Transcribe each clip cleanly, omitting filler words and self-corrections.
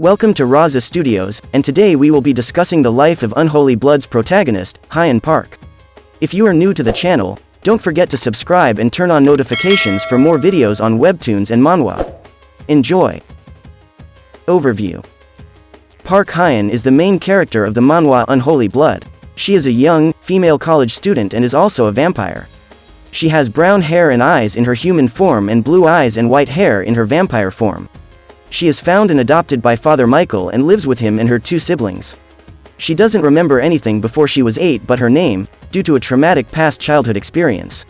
Welcome to Raza Studios, and today we will be discussing the life of Unholy Blood's protagonist, Hayan Park. If you are new to the channel, don't forget to subscribe and turn on notifications for more videos on webtoons and manhwa. Enjoy! Overview. Park Hayan is the main character of the manhwa Unholy Blood. She is a young, female college student and is also a vampire. She has brown hair and eyes in her human form and blue eyes and white hair in her vampire form. She is found and adopted by Father Michael and lives with him and her two siblings. She doesn't remember anything before she was 8 but her name, due to a traumatic past childhood experience.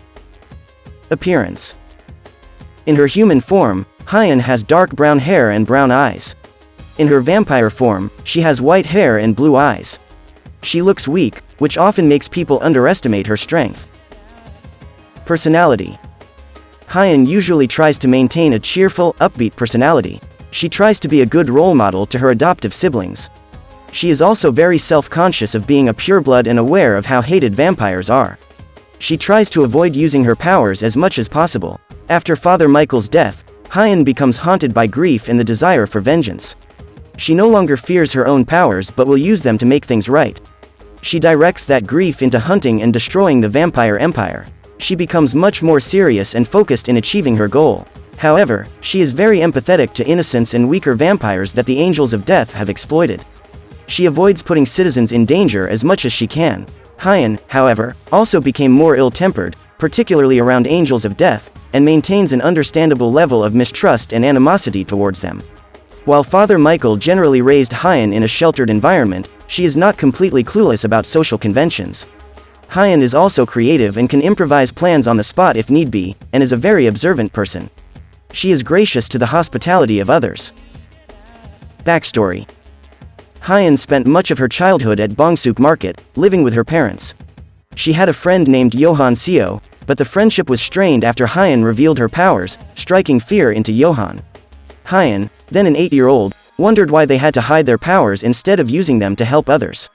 Appearance. In her human form, Hayan has dark brown hair and brown eyes. In her vampire form, she has white hair and blue eyes. She looks weak, which often makes people underestimate her strength. Personality. Hayan usually tries to maintain a cheerful, upbeat personality. She tries to be a good role model to her adoptive siblings. She is also very self-conscious of being a pureblood and aware of how hated vampires are. She tries to avoid using her powers as much as possible. After Father Michael's death, Hayan becomes haunted by grief and the desire for vengeance. She no longer fears her own powers but will use them to make things right. She directs that grief into hunting and destroying the vampire empire. She becomes much more serious and focused in achieving her goal. However, she is very empathetic to innocents and weaker vampires that the Angels of Death have exploited. She avoids putting citizens in danger as much as she can. Hayan, however, also became more ill-tempered, particularly around Angels of Death, and maintains an understandable level of mistrust and animosity towards them. While Father Michael generally raised Hayan in a sheltered environment, she is not completely clueless about social conventions. Hayan is also creative and can improvise plans on the spot if need be, and is a very observant person. She is gracious to the hospitality of others. Backstory. Hayan spent much of her childhood at Bongsuk Market, living with her parents. She had a friend named Jeonghyeon, but the friendship was strained after Hayan revealed her powers, striking fear into Jeonghyeon. Hayan, then an 8-year-old, wondered why they had to hide their powers instead of using them to help others.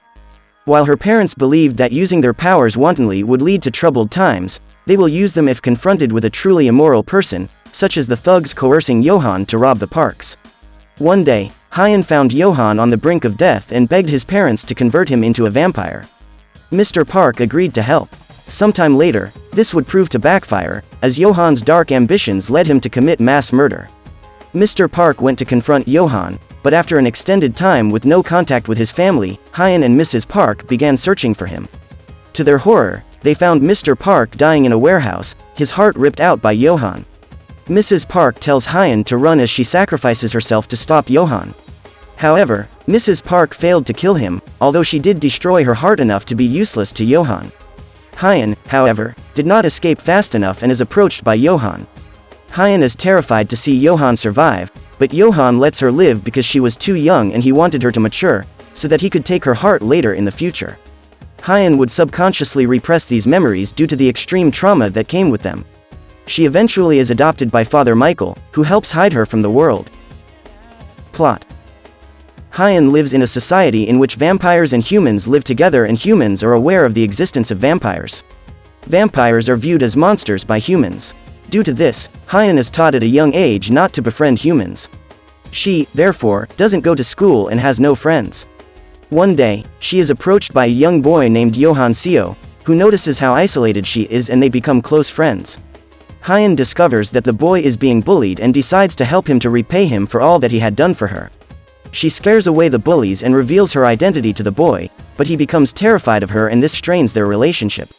While her parents believed that using their powers wantonly would lead to troubled times, they will use them if confronted with a truly immoral person, such as the thugs coercing Jeonghyeon to rob the parks. One day, Hayan found Jeonghyeon on the brink of death and begged his parents to convert him into a vampire. Mr. Park agreed to help. Sometime later, this would prove to backfire, as Jeonghyeon's dark ambitions led him to commit mass murder. Mr. Park went to confront Jeonghyeon, but after an extended time with no contact with his family, Hayan and Mrs. Park began searching for him. To their horror, they found Mr. Park dying in a warehouse, his heart ripped out by Jeonghyeon. Mrs. Park tells Hayan to run as she sacrifices herself to stop Jeonghyeon. However, Mrs. Park failed to kill him, although she did destroy her heart enough to be useless to Jeonghyeon. Hayan, however, did not escape fast enough and is approached by Jeonghyeon. Hayan is terrified to see Jeonghyeon survive, but Jeonghyeon lets her live because she was too young and he wanted her to mature, so that he could take her heart later in the future. Hayan would subconsciously repress these memories due to the extreme trauma that came with them. She eventually is adopted by Father Michael, who helps hide her from the world. Plot. Hayan lives in a society in which vampires and humans live together and humans are aware of the existence of vampires. Vampires are viewed as monsters by humans. Due to this, Hayan is taught at a young age not to befriend humans. She, therefore, doesn't go to school and has no friends. One day, she is approached by a young boy named Jeonghyeon, who notices how isolated she is and they become close friends. Hayan discovers that the boy is being bullied and decides to help him to repay him for all that he had done for her. She scares away the bullies and reveals her identity to the boy, but he becomes terrified of her and this strains their relationship.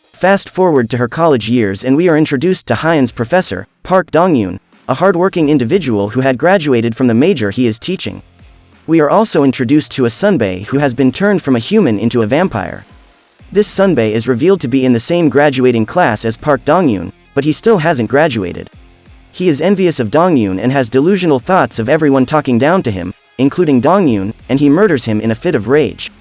Fast forward to her college years and we are introduced to Hayan's professor, Park Dong-yoon, a hardworking individual who had graduated from the major he is teaching. We are also introduced to a sunbae who has been turned from a human into a vampire. This sunbae is revealed to be in the same graduating class as Park Dong-yoon, but he still hasn't graduated. He is envious of Dong-yoon and has delusional thoughts of everyone talking down to him, including Dong-yoon, and he murders him in a fit of rage.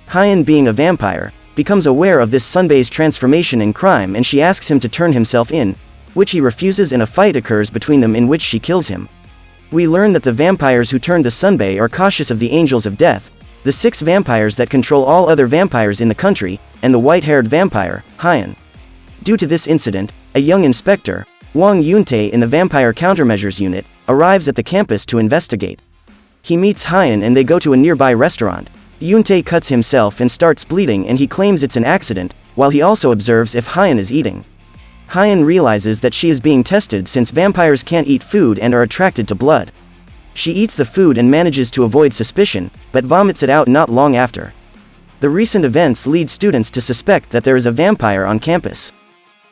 Hayan, being a vampire, becomes aware of this sunbae's transformation and crime and she asks him to turn himself in, which he refuses and a fight occurs between them in which she kills him. We learn that the vampires who turned the sunbae are cautious of the Angels of Death, the 6 vampires that control all other vampires in the country, and the white-haired vampire, Hayan. Due to this incident, a young inspector, Wang Yuntae in the Vampire Countermeasures Unit, arrives at the campus to investigate. He meets Hayan and they go to a nearby restaurant. Yoontae cuts himself and starts bleeding and he claims it's an accident, while he also observes if Hayan is eating. Hayan realizes that she is being tested since vampires can't eat food and are attracted to blood. She eats the food and manages to avoid suspicion, but vomits it out not long after. The recent events lead students to suspect that there is a vampire on campus.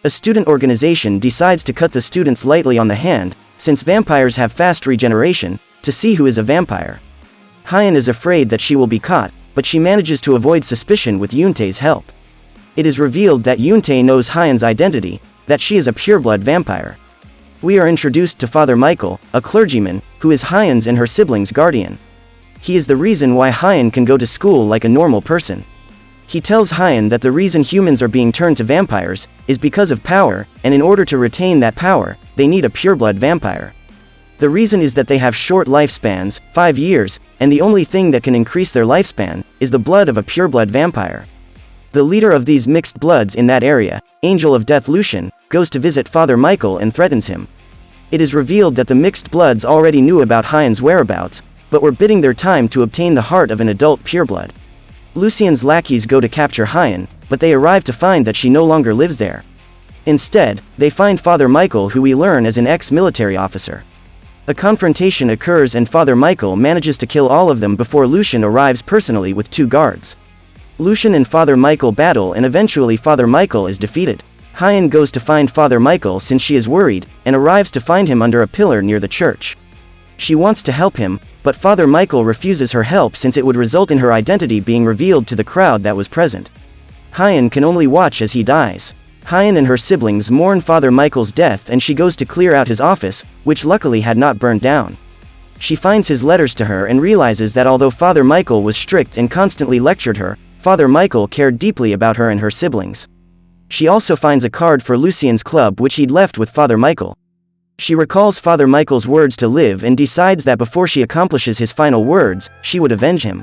A student organization decides to cut the students lightly on the hand, since vampires have fast regeneration, to see who is a vampire. Hayan is afraid that she will be caught, but she manages to avoid suspicion with Yoontae's help. It is revealed that Yoontae knows Hayan's identity, that she is a pureblood vampire. We are introduced to Father Michael, a clergyman, who is Hayan's and her siblings' guardian. He is the reason why Hayan can go to school like a normal person. He tells Hayan that the reason humans are being turned to vampires is because of power, and in order to retain that power, they need a pureblood vampire. The reason is that they have short lifespans, 5 years, and the only thing that can increase their lifespan is the blood of a pureblood vampire. The leader of these mixed bloods in that area, Angel of Death Lucian, goes to visit Father Michael and threatens him. It is revealed that the mixed bloods already knew about Hayan's whereabouts, but were biding their time to obtain the heart of an adult pureblood. Lucian's lackeys go to capture Hayan, but they arrive to find that she no longer lives there. Instead, they find Father Michael, who we learn is an ex-military officer. A confrontation occurs and Father Michael manages to kill all of them before Lucian arrives personally with 2 guards. Lucian and Father Michael battle and eventually Father Michael is defeated. Hayan goes to find Father Michael since she is worried, and arrives to find him under a pillar near the church. She wants to help him, but Father Michael refuses her help since it would result in her identity being revealed to the crowd that was present. Hayan can only watch as he dies. Hayan and her siblings mourn Father Michael's death and she goes to clear out his office, which luckily had not burned down. She finds his letters to her and realizes that although Father Michael was strict and constantly lectured her, Father Michael cared deeply about her and her siblings. She also finds a card for Lucian's club which he'd left with Father Michael. She recalls Father Michael's words to live and decides that before she accomplishes his final words, she would avenge him.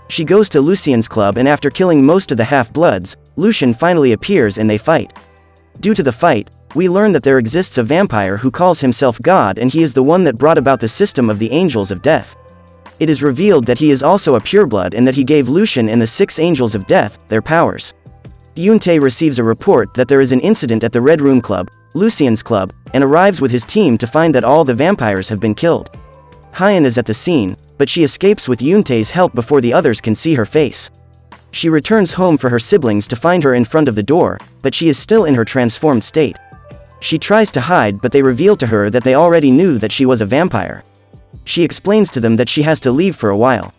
She goes to Lucian's club and after killing most of the half-bloods, Lucian finally appears and they fight. Due to the fight, we learn that there exists a vampire who calls himself God and he is the one that brought about the system of the Angels of Death. It is revealed that he is also a pureblood and that he gave Lucian and the 6 Angels of Death their powers. Yoontae receives a report that there is an incident at the Red Room Club, Lucian's club, and arrives with his team to find that all the vampires have been killed. Hayan is at the scene, but she escapes with Yoontae's help before the others can see her face. She returns home for her siblings to find her in front of the door, but she is still in her transformed state. She tries to hide but they reveal to her that they already knew that she was a vampire. She explains to them that she has to leave for a while.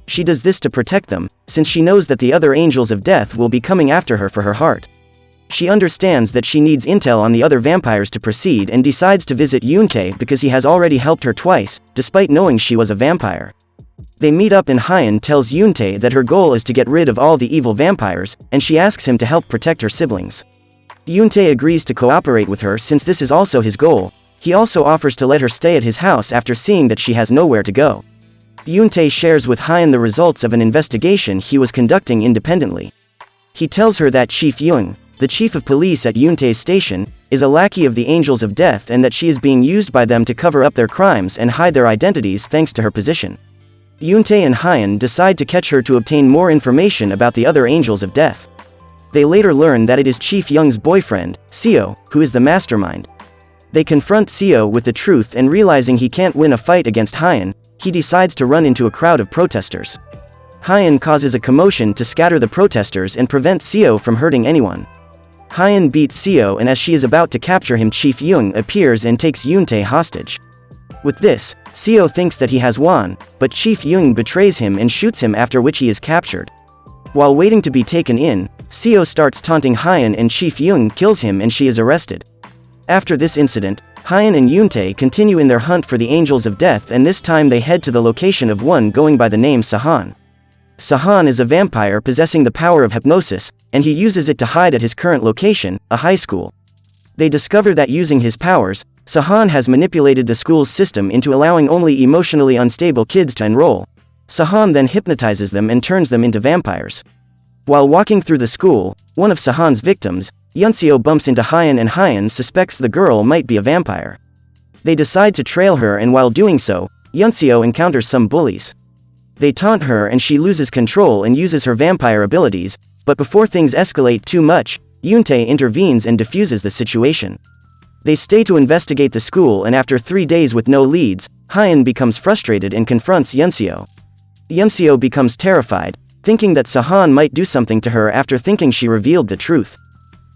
She does this to protect them, since she knows that the other Angels of Death will be coming after her for her heart. She understands that she needs intel on the other vampires to proceed and decides to visit Yoontae because he has already helped her twice, despite knowing she was a vampire. They meet up and Hayan tells Yoontae that her goal is to get rid of all the evil vampires, and she asks him to help protect her siblings. Yoontae agrees to cooperate with her since this is also his goal. He also offers to let her stay at his house after seeing that she has nowhere to go. Yoontae shares with Hayan the results of an investigation he was conducting independently. He tells her that Chief Young, the chief of police at Yoontae's station, is a lackey of the Angels of Death and that she is being used by them to cover up their crimes and hide their identities thanks to her position. Yoontae and Hayan decide to catch her to obtain more information about the other Angels of Death. They later learn that it is Chief Young's boyfriend, Seo, who is the mastermind. They confront Seo with the truth and realizing he can't win a fight against Hayan, he decides to run into a crowd of protesters. Hayan causes a commotion to scatter the protesters and prevent Seo from hurting anyone. Hayan beats Seo and as she is about to capture him Chief Young appears and takes Yoontae hostage. With this, Seo thinks that he has won, but Chief Young betrays him and shoots him after which he is captured. While waiting to be taken in, Seo starts taunting Hayan and Chief Young kills him and she is arrested. After this incident, Hayan and Yoontae continue in their hunt for the Angels of Death and this time they head to the location of one going by the name Sahan. Sahan is a vampire possessing the power of hypnosis, and he uses it to hide at his current location, a high school. They discover that using his powers, Sahan has manipulated the school's system into allowing only emotionally unstable kids to enroll. Sahan then hypnotizes them and turns them into vampires. While walking through the school, one of Sahan's victims, Yunseo, bumps into Hayan and Hayan suspects the girl might be a vampire. They decide to trail her and while doing so, Yunseo encounters some bullies. They taunt her and she loses control and uses her vampire abilities, but before things escalate too much, Yoontae intervenes and diffuses the situation. They stay to investigate the school, and after 3 days with no leads, Hayan becomes frustrated and confronts Yunseo. Yunseo becomes terrified, thinking that Sahan might do something to her after thinking she revealed the truth.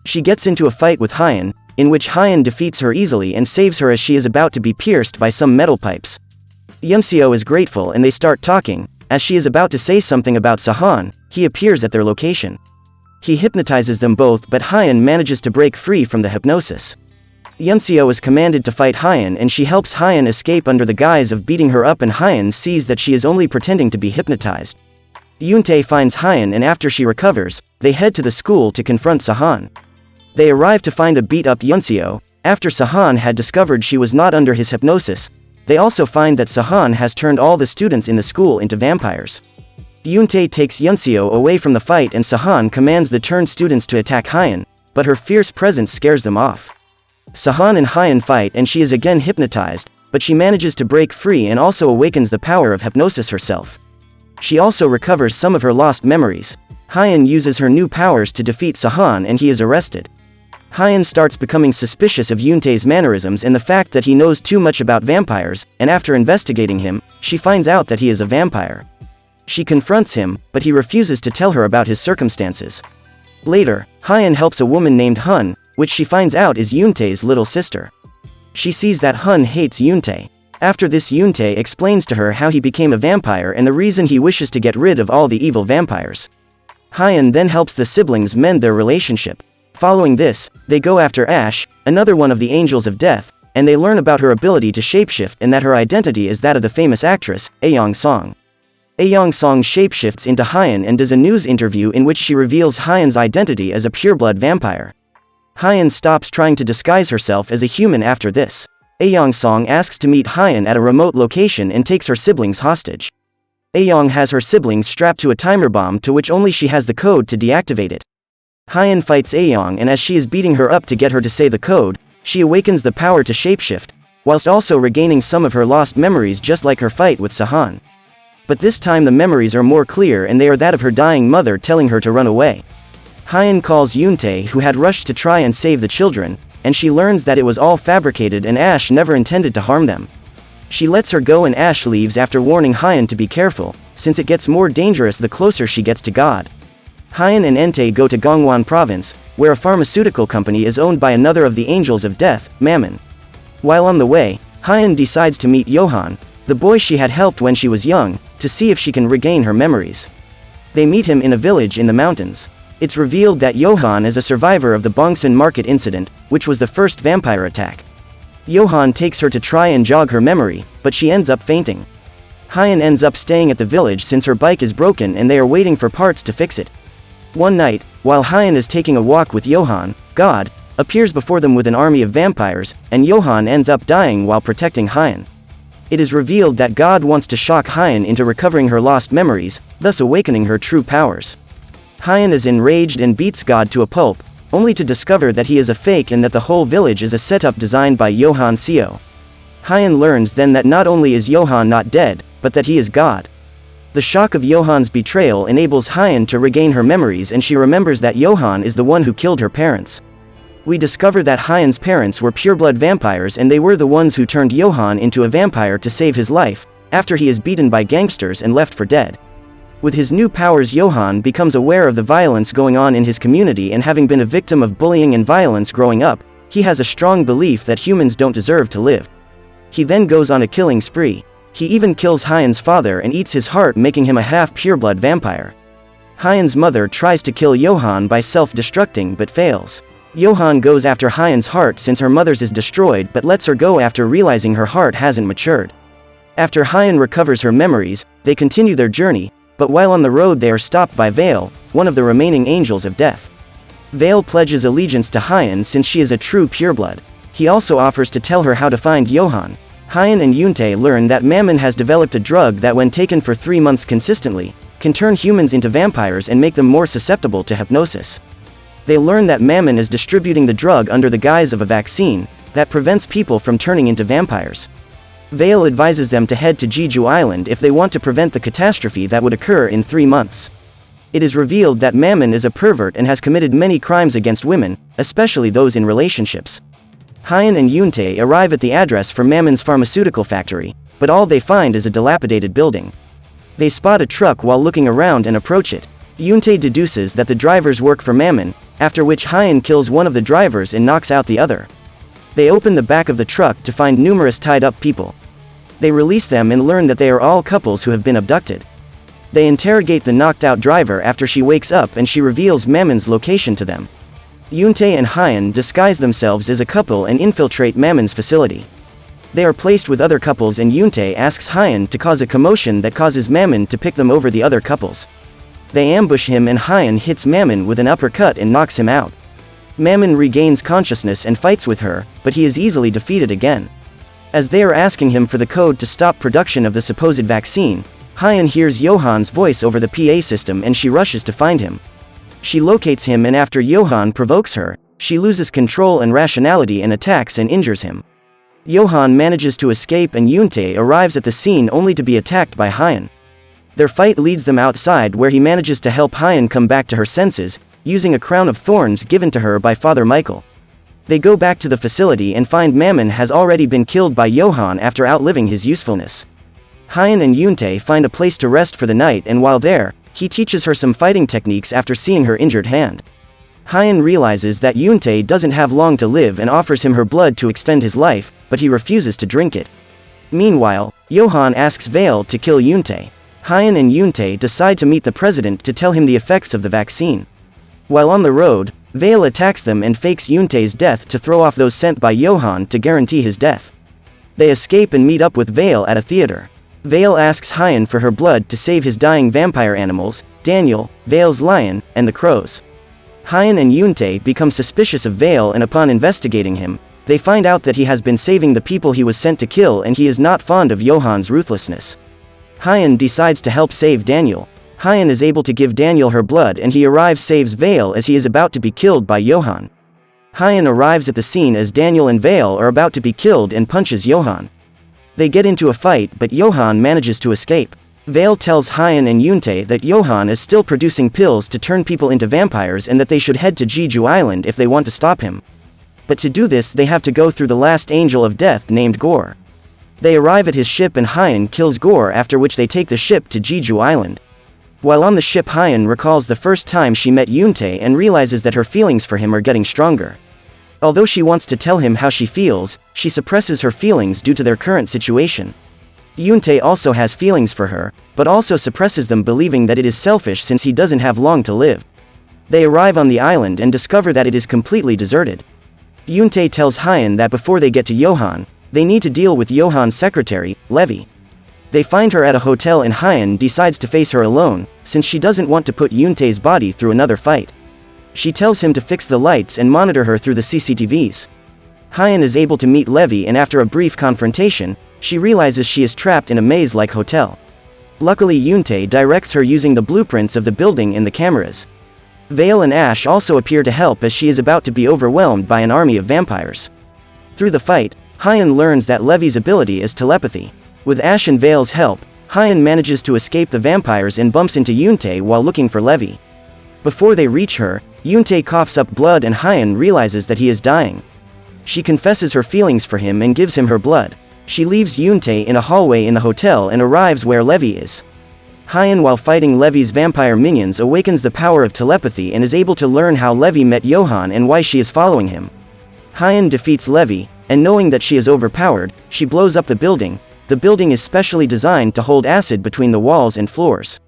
She gets into a fight with Hayan, in which Hayan defeats her easily and saves her as she is about to be pierced by some metal pipes. Yunseo is grateful and they start talking. As she is about to say something about Sahan, he appears at their location. He hypnotizes them both, but Hayan manages to break free from the hypnosis. Yunseo is commanded to fight Hayan and she helps Hayan escape under the guise of beating her up, and Hayan sees that she is only pretending to be hypnotized. Yoontae finds Hayan and after she recovers, they head to the school to confront Sahan. They arrive to find a beat-up Yunseo. After Sahan had discovered she was not under his hypnosis, they also find that Sahan has turned all the students in the school into vampires. Yoontae takes Yunseo away from the fight and Sahan commands the turned students to attack Hayan, but her fierce presence scares them off. Sahan and Hayan fight and she is again hypnotized, but she manages to break free and also awakens the power of hypnosis herself. She also recovers some of her lost memories. Hayan uses her new powers to defeat Sahan and he is arrested. Hayan starts becoming suspicious of Yoontae's mannerisms and the fact that he knows too much about vampires, and after investigating him, she finds out that he is a vampire. She confronts him, but he refuses to tell her about his circumstances. Later, Hayan helps a woman named Hun, which she finds out is Yoontae's little sister. She sees that Hun hates Yoontae. After this, Yoontae explains to her how he became a vampire and the reason he wishes to get rid of all the evil vampires. Hayan then helps the siblings mend their relationship. Following this, they go after Ash, another one of the Angels of Death, and they learn about her ability to shapeshift and that her identity is that of the famous actress, Aeong Song. Aeong Song shapeshifts into Hayan and does a news interview in which she reveals Hayan's identity as a pureblood vampire. Hayan stops trying to disguise herself as a human after this. Aeong Song asks to meet Hayan at a remote location and takes her siblings hostage. Aeong has her siblings strapped to a timer bomb to which only she has the code to deactivate it. Hayan fights Aeong, and as she is beating her up to get her to say the code, she awakens the power to shapeshift, whilst also regaining some of her lost memories just like her fight with Sahan. But this time the memories are more clear and they are that of her dying mother telling her to run away. Hayan calls Yoontae, who had rushed to try and save the children, and she learns that it was all fabricated and Ash never intended to harm them. She lets her go and Ash leaves after warning Hayan to be careful, since it gets more dangerous the closer she gets to God. Hayan and Entei go to Gangwon province, where a pharmaceutical company is owned by another of the Angels of Death, Mammon. While on the way, Hayan decides to meet Johan, the boy she had helped when she was young, to see if she can regain her memories. They meet him in a village in the mountains. It's revealed that Johan is a survivor of the Bongsan Market incident, which was the first vampire attack. Johan takes her to try and jog her memory, but she ends up fainting. Hayan ends up staying at the village since her bike is broken and they are waiting for parts to fix it. One night, while Hayan is taking a walk with Johan, God appears before them with an army of vampires, and Johan ends up dying while protecting Hayan. It is revealed that God wants to shock Hayan into recovering her lost memories, thus awakening her true powers. Hayan is enraged and beats God to a pulp, only to discover that he is a fake and that the whole village is a setup designed by Johan Seo. Hayan learns then that not only is Johan not dead, but that he is God. The shock of Johan's betrayal enables Hayan to regain her memories and she remembers that Johan is the one who killed her parents. We discover that Hayan's parents were pureblood vampires and they were the ones who turned Johan into a vampire to save his life, after he is beaten by gangsters and left for dead. With his new powers, Johan becomes aware of the violence going on in his community, and having been a victim of bullying and violence growing up, he has a strong belief that humans don't deserve to live. He then goes on a killing spree. He even kills Hayan's father and eats his heart, making him a half-pureblood vampire. Hayan's mother tries to kill Johan by self-destructing but fails. Johan goes after Hayan's heart since her mother's is destroyed, but lets her go after realizing her heart hasn't matured. After Hayan recovers her memories, they continue their journey, but while on the road they are stopped by Vale, one of the remaining Angels of Death. Vale pledges allegiance to Hayan since she is a true pureblood. He also offers to tell her how to find Johan. Hayan and Yoontae learn that Mammon has developed a drug that, when taken for 3 months consistently, can turn humans into vampires and make them more susceptible to hypnosis. They learn that Mammon is distributing the drug under the guise of a vaccine that prevents people from turning into vampires. Vale advises them to head to Jeju Island if they want to prevent the catastrophe that would occur in 3 months. It is revealed that Mammon is a pervert and has committed many crimes against women, especially those in relationships. Hayan and Yoontae arrive at the address for Mammon's pharmaceutical factory, but all they find is a dilapidated building. They spot a truck while looking around and approach it. Yoontae deduces that the drivers work for Mammon, after which Hayan kills one of the drivers and knocks out the other. They open the back of the truck to find numerous tied-up people. They release them and learn that they are all couples who have been abducted. They interrogate the knocked-out driver after she wakes up and she reveals Mammon's location to them. Yoontae and Hayan disguise themselves as a couple and infiltrate Mammon's facility. They are placed with other couples and Yoontae asks Hayan to cause a commotion that causes Mammon to pick them over the other couples. They ambush him and Hayan hits Mammon with an uppercut and knocks him out. Mammon regains consciousness and fights with her, but he is easily defeated again. As they are asking him for the code to stop production of the supposed vaccine, Hayan hears Johan's voice over the PA system and she rushes to find him. She locates him and after Johan provokes her, she loses control and rationality and attacks and injures him. Johan manages to escape and Yoontae arrives at the scene only to be attacked by Hayan. Their fight leads them outside where he manages to help Hayan come back to her senses, using a crown of thorns given to her by Father Michael. They go back to the facility and find Mammon has already been killed by Johan after outliving his usefulness. Hayan and Yoontae find a place to rest for the night and while there, he teaches her some fighting techniques after seeing her injured hand. Hayan realizes that Yoontae doesn't have long to live and offers him her blood to extend his life, but he refuses to drink it. Meanwhile, Johan asks Vale to kill Yoontae. Hayan and Yoontae decide to meet the president to tell him the effects of the vaccine. While on the road, Vale attacks them and fakes Yoontae's death to throw off those sent by Johan to guarantee his death. They escape and meet up with Vale at a theater. Vale asks Hayan for her blood to save his dying vampire animals, Daniel, Vale's lion, and the crows. Hayan and Yoontae become suspicious of Vale and upon investigating him, they find out that he has been saving the people he was sent to kill and he is not fond of Johan's ruthlessness. Hayan decides to help save Daniel. Hayan is able to give Daniel her blood and he saves Vale as he is about to be killed by Johan. Hayan arrives at the scene as Daniel and Vale are about to be killed and punches Johan. They get into a fight but Johan manages to escape. Vale tells Hayan and Yoontae that Johan is still producing pills to turn people into vampires and that they should head to Jeju Island if they want to stop him. But to do this they have to go through the last angel of death named Gore. They arrive at his ship and Hayan kills Gore after which they take the ship to Jeju Island. While on the ship Hayan recalls the first time she met Yoontae and realizes that her feelings for him are getting stronger. Although she wants to tell him how she feels, she suppresses her feelings due to their current situation. Yoontae also has feelings for her, but also suppresses them believing that it is selfish since he doesn't have long to live. They arrive on the island and discover that it is completely deserted. Yoontae tells Hayan that before they get to Johan, they need to deal with Johan's secretary, Levi. They find her at a hotel and Hayan decides to face her alone, since she doesn't want to put Yoontae's body through another fight. She tells him to fix the lights and monitor her through the CCTVs. Hayan is able to meet Levi and after a brief confrontation, she realizes she is trapped in a maze-like hotel. Luckily Yoontae directs her using the blueprints of the building in the cameras. Vale and Ash also appear to help as she is about to be overwhelmed by an army of vampires. Through the fight, Hayan learns that Levi's ability is telepathy. With Ash and Vale's help, Hayan manages to escape the vampires and bumps into Yoontae while looking for Levi. Before they reach her, Yoontae coughs up blood and Hayan realizes that he is dying. She confesses her feelings for him and gives him her blood. She leaves Yoontae in a hallway in the hotel and arrives where Levi is. Hayan while fighting Levi's vampire minions awakens the power of telepathy and is able to learn how Levi met Johan and why she is following him. Hayan defeats Levi, and knowing that she is overpowered, she blows up the building. The building is specially designed to hold acid between the walls and floors.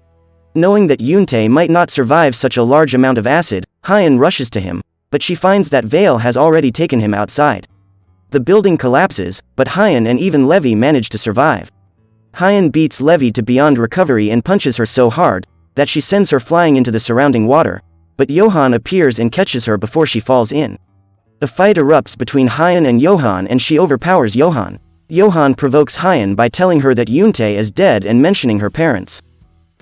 Knowing that Yoontae might not survive such a large amount of acid, Hayan rushes to him, but she finds that Vale has already taken him outside. The building collapses, but Hayan and even Levi manage to survive. Hayan beats Levi to beyond recovery and punches her so hard that she sends her flying into the surrounding water, but Johan appears and catches her before she falls in. The fight erupts between Hayan and Johan and she overpowers Johan. Johan provokes Hayan by telling her that Yoontae is dead and mentioning her parents.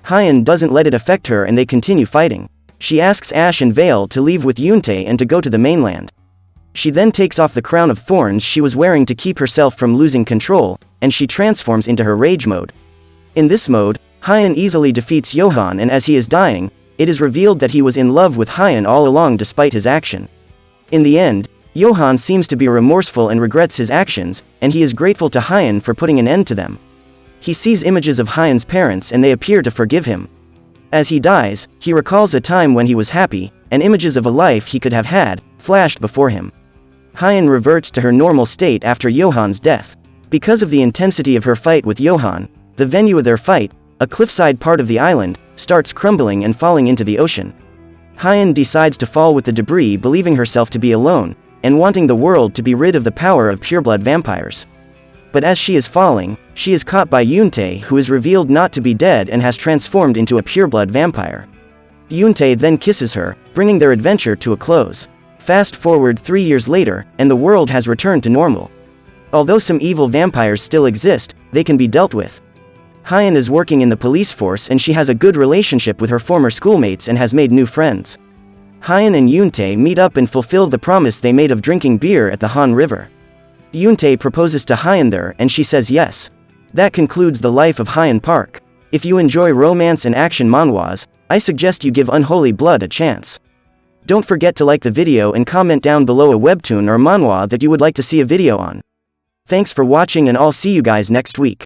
Hayan doesn't let it affect her and they continue fighting. She asks Ash and Vale to leave with Yoontae and to go to the mainland. She then takes off the crown of thorns she was wearing to keep herself from losing control, and she transforms into her rage mode. In this mode, Hayan easily defeats Jeonghyeon, and as he is dying, it is revealed that he was in love with Hayan all along despite his action. In the end, Jeonghyeon seems to be remorseful and regrets his actions, and he is grateful to Hayan for putting an end to them. He sees images of Hayan's parents and they appear to forgive him. As he dies, he recalls a time when he was happy, and images of a life he could have had flashed before him. Hayan reverts to her normal state after Jeonghyeon's death. Because of the intensity of her fight with Jeonghyeon, the venue of their fight, a cliffside part of the island, starts crumbling and falling into the ocean. Hayan decides to fall with the debris, believing herself to be alone, and wanting the world to be rid of the power of pureblood vampires. But as she is falling, she is caught by Yoontae, who is revealed not to be dead and has transformed into a pureblood vampire. Yoontae then kisses her, bringing their adventure to a close. Fast forward 3 years later, and the world has returned to normal. Although some evil vampires still exist, they can be dealt with. Hayan is working in the police force and she has a good relationship with her former schoolmates and has made new friends. Hayan and Yoontae meet up and fulfill the promise they made of drinking beer at the Han River. Yoontae proposes to Hayan there and she says yes. That concludes the life of Hayan Park. If you enjoy romance and action manhwas, I suggest you give Unholy Blood a chance. Don't forget to like the video and comment down below a webtoon or manhwa that you would like to see a video on. Thanks for watching and I'll see you guys next week.